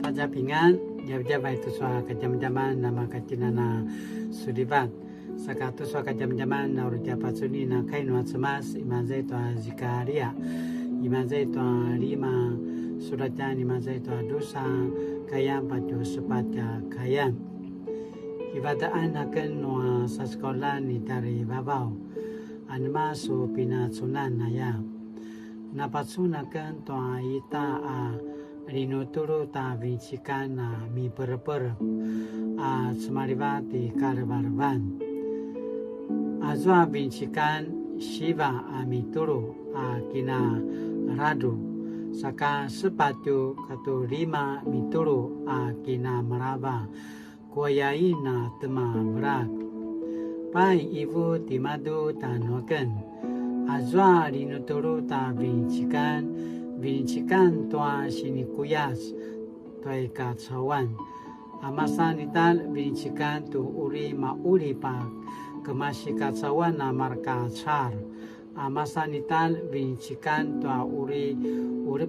大家平安。Ya jabai tu sua kajam-jaman nama katinana sudibat. Saka tu sua kajam-jaman na uruja pasuni na kainwa semas imazai tu Zikaria. Imazai tu lima suratnya imazai tu dosa kayang patu sepatya kayang. Ibadaan akan noa sa sekolah ni dari babau. Anma su pina sunan naya. Napatsunakan tua ita rinuturu ta vincikan mi per semarivati karbarban. Azwa vincikan Shiva mituru kina radu. Saka sepatu katu lima mituru kina maraba. Kuayai na tema berat. Pai ibu timadu tanuakan. Azwa rinuturu ta vincikan tua sini kuyas tuai kacawan. Amasanital vincikan tu uri ma uri pa kemasi kacawan na marka car. Amasanital vincikan tua uri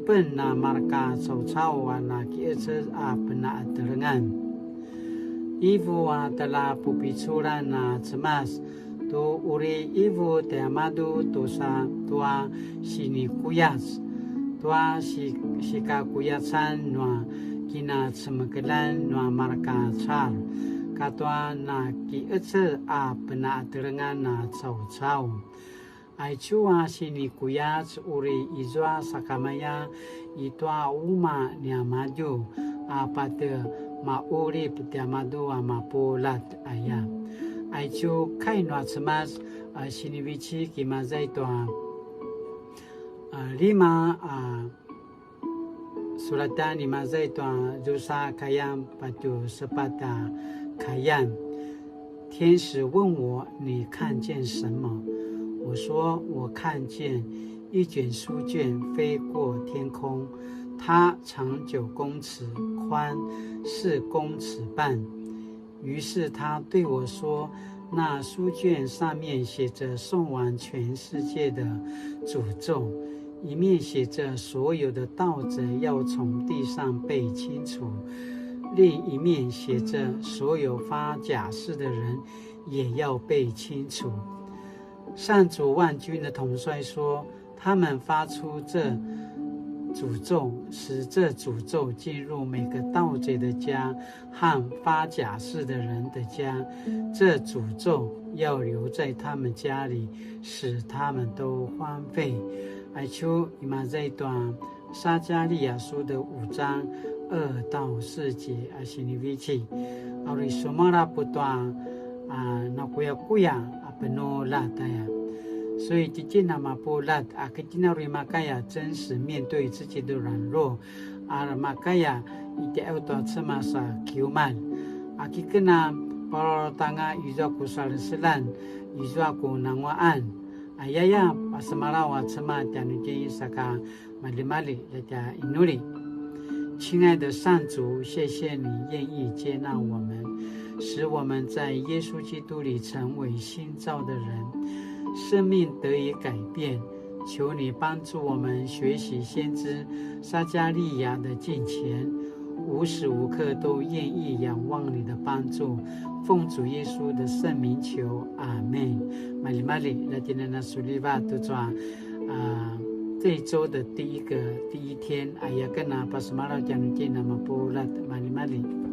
pen na marka cau na kiece pena terengan. Ibu telah pupicura na cemas. Tu uri ibu te amadu tosa tua sini kuyas tua sika kuyasan nua kina semekelan nua marka car katua na ki ece pena terengan na cau ai chua sini kuyas uri izwa sakamaya itua uma nia maju pate ma uri pete amadu mapolat aya aichu kainwa semas sinivici kimazai toa lima suratan imazai toa dosa kayang patu sepata kayang. 天使问我你看见什么？我说我看见一卷书卷飞过天空，它长9公尺，宽4公尺半。于是他对我说，那书卷上面写着送往全世界的诅咒，一面写着所有的盗贼要从地上被清除，另一面写着所有发假誓的人也要被清除。上主万军的统帅说，他们发出这诅咒，使这诅咒进入每个盗贼的家和发假誓的人的家，这诅咒要留在他们家里，使他们都荒废。哀求以马这一段撒加利亚书的5章2到4节是你วิธีเอาริสมาราปุตตาna kuya penuh lataya。所以今天那么不拉可今天瑞玛盖亚真实面对自己的软弱，玛盖亚一定要多吃嘛啥求曼，kita kena para tanga izwa kusalaselan izwa kunangwaan ayaya pasamarawa cema tianuji saka malimali ya inuri。亲爱的上主，谢谢你愿意接纳我们，使我们在耶稣基督里成为新造的人。生命得以改变，求你帮助我们学习先知撒加利亚的敬虔，无时无刻都愿意仰望你的帮助。奉主耶稣的圣名求，阿们。Mari来今天的苏利巴都抓这一周的第一天，哎呀，跟那巴斯马拉讲的那么不拉，mari。